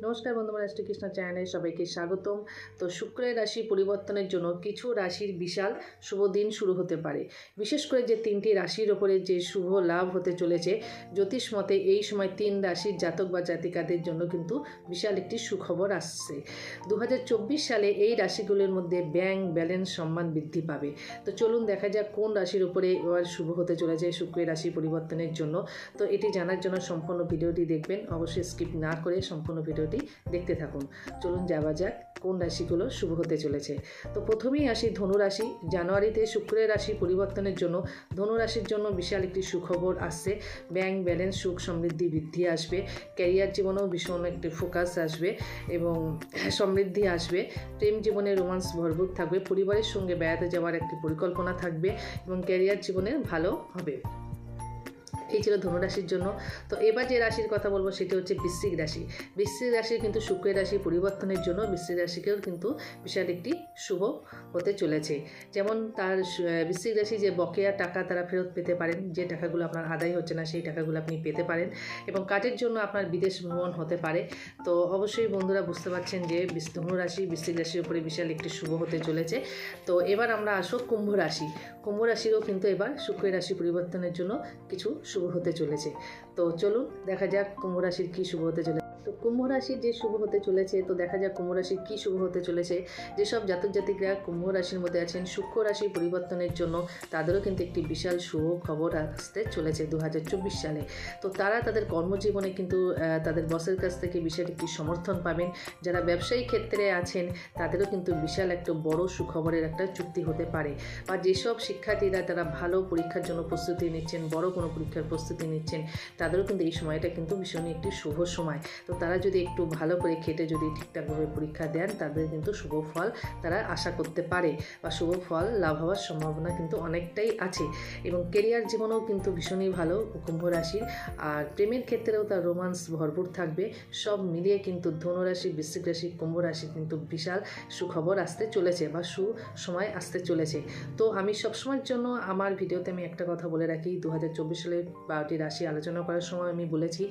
नमस्कार बंधुरा श्रीकृष्ण चैनल सबाइके स्वागतम। तो शुक्रेर राशि परिवर्तनेर जोन्नो किछु राशिर विशाल शुभ दिन शुरू होते पारे। विशेष करे जे तीनटी राशिर ओपरे जे शुभ लाभ होते चलेছে ज्योतिष मते এই সময় তিন রাশির জাতক বা জাতিকাদের জন্য কিন্তু বিশাল একটি সুখবর আসছে। 2024 সালে এই রাশিগুলোর মধ্যে ব্যাংক ব্যালেন্স সম্মান বৃদ্ধি পাবে। তো চলুন দেখা যাক কোন রাশির উপরে এবার শুভ হতে চলেছে শুক্রের রাশি পরিবর্তনের জন্য। তো এটি জানার জন্য সম্পূর্ণ ভিডিওটি দেখবেন, অবশ্যই স্কিপ না করে সম্পূর্ণ ভিডিওটি দেখতে থাকুন। চলুন যাওয়া যাক কোন রাশিগুলো শুভ হতে চলেছে। তো প্রথমেই আসি ধনু রাশি। জানুয়ারিতে শুক্রের রাশি পরিবর্তনের জন্য ধনু রাশির জন্য বিশাল একটি সুখবর আসছে। ব্যাংক ব্যালেন্স সুখ সমৃদ্ধি বৃদ্ধি আসবে, ক্যারিয়ার জীবনেও ভীষণ একটি ফোকাস আসবে এবং সমৃদ্ধি আসবে। প্রেম জীবনে রোমান্স ভরপুর থাকবে, পরিবারের সঙ্গে বেড়াতে যাওয়ার একটি পরিকল্পনা থাকবে এবং ক্যারিয়ার জীবনে ভালো হবে। এই ছিল ধনুরাশির জন্য। তো এবার যে রাশির কথা বলবো সেটি হচ্ছে বৃশ্চিক রাশি। বৃশ্চিক রাশি কিন্তু শুক্রের রাশি পরিবর্তনের জন্য বৃশ্চিক রাশিকেও কিন্তু বিশাল একটি শুভ হতে চলেছে। যেমন তার বৃশ্চিক রাশি যে বকেয়া টাকা তারা ফেরত পেতে পারেন, যে টাকাগুলো আপনার আদায় হচ্ছে না সেই টাকাগুলো আপনি পেতে পারেন এবং কাজের জন্য আপনার বিদেশ ভ্রমণ হতে পারে। তো অবশ্যই বন্ধুরা বুঝতে পারছেন যে ধনুরাশি বৃশ্চিক রাশির উপরে বিশাল একটি শুভ হতে চলেছে। তো এবার আমরা আসো কুম্ভ রাশি। কুম্ভ রাশিরও কিন্তু এবার শুক্রের রাশি পরিবর্তনের জন্য কিছু শুভ হতে চলেছে। তো চলুন দেখা যাক কুম্ভ রাশির কী শুভ হতে চলেছে। তো কুম্ভ রাশির যে শুভ হতে চলেছে, তো দেখা যাক কুম্ভ রাশির কী শুভ হতে চলেছে। যেসব জাতক জাতিকরা কুম্ভ রাশির মধ্যে আছেন শুক্র রাশি পরিবর্তনের জন্য তাদেরও কিন্তু একটি বিশাল শুভ খবর আসতে চলেছে 2024 সালে। তো তারা তাদের কর্মজীবনে কিন্তু তাদের বসের কাছ থেকে বিশাল একটি সমর্থন পাবেন। যারা ব্যবসায়িক ক্ষেত্রে আছেন তাদেরও কিন্তু বিশাল একটা বড় সুখবরের একটা চুক্তি হতে পারে। বা যেসব শিক্ষার্থীরা তারা ভালো পরীক্ষার জন্য প্রস্তুতি নিচ্ছেন, বড় কোনো পরীক্ষার প্রস্তুতি নিচ্ছেন, তাদেরও কিন্তু এই সময়টা কিন্তু ভীষণই একটি শুভ সময়। তো তারা যদি একটু ভালো করে খেটে যদি ঠিকঠাকভাবে পরীক্ষা দেন তাদের কিন্তু শুভ ফল তারা আশা করতে পারে বা শুভ ফল লাভ হওয়ার সম্ভাবনা কিন্তু অনেকটাই আছে। এবং কেরিয়ার জীবনেও কিন্তু ভীষণই ভালো কুম্ভ রাশির। আর প্রেমের ক্ষেত্রেও তার রোমান্স ভরপুর থাকবে। সব মিলিয়ে কিন্তু ধনুরাশি বৃশ্চিক রাশি কুম্ভ রাশি কিন্তু বিশাল সুখবর আসতে চলেছে বা সুসময় আসতে চলেছে। তো আমি সবসময়ের জন্য আমার ভিডিওতে আমি একটা কথা বলে রাখি, 2024 সালের 12টি রাশি আলোচনা করার সময় আমি বলেছি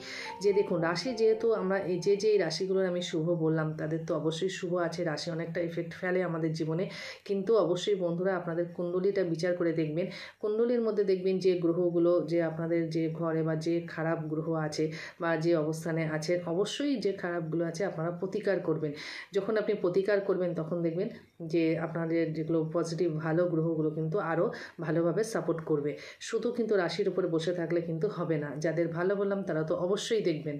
যে দেখুন রাশি যেহেতু আমরা এই যে রাশিগুলোর আমি শুভ বললাম তাদের তো অবশ্যই শুভ আছে, রাশি অনেকটা এফেক্ট ফেলে আমাদের জীবনে। কিন্তু অবশ্যই বন্ধুরা আপনাদের কুণ্ডলিটা বিচার করে দেখবেন। কুণ্ডলির মধ্যে দেখবেন যে গ্রহগুলো যে আপনাদের যে ঘরে বা যে খারাপ গ্রহ আছে বা যে অবস্থানে আছে, অবশ্যই যে খারাপগুলো আছে আপনারা প্রতিকার করবেন। যখন আপনি প্রতিকার করবেন তখন দেখবেন যে আপনাদের যেগুলো পজিটিভ ভালো গ্রহগুলো কিন্তু আরও ভালোভাবে সাপোর্ট করবে। শুধু কিন্তু রাশির উপরে বসে থাকলে কিন্তু হবে না। যাদের ভালো বললাম তারা তো অবশ্যই দেখবেন।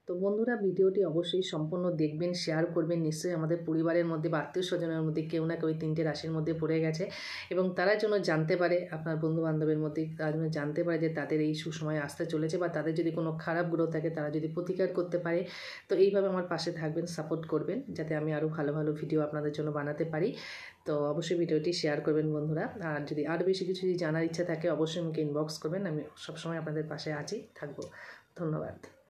তো বন্ধুরা ভিডিওটি অবশ্যই সম্পূর্ণ দেখবেন, শেয়ার করবেন। নিশ্চয়ই আমাদের পরিবারের মধ্যে বা আত্মীয় স্বজনের মধ্যে কেউ না কেউ তিনটে রাশির মধ্যে পড়ে গেছে এবং তারা যেন জানতে পারে, আপনার বন্ধু বান্ধবের মধ্যে তারা যেন জানতে পারে যে তাদের এই সুসময় আসতে চলেছে বা তাদের যদি কোনো খারাপ গ্রহ থাকে তারা যদি প্রতিকার করতে পারে। তো এইভাবে আমার পাশে থাকবেন, সাপোর্ট করবেন যাতে আমি আরও ভালো ভালো ভিডিও আপনাদের জন্য বানাতে পারি। তো অবশ্যই ভিডিওটি শেয়ার করবেন বন্ধুরা। আর যদি আরও বেশি কিছু জানার ইচ্ছা থাকে অবশ্যই আমাকে ইনবক্স করবেন, আমি সবসময় আপনাদের পাশে আছি থাকবো। ধন্যবাদ।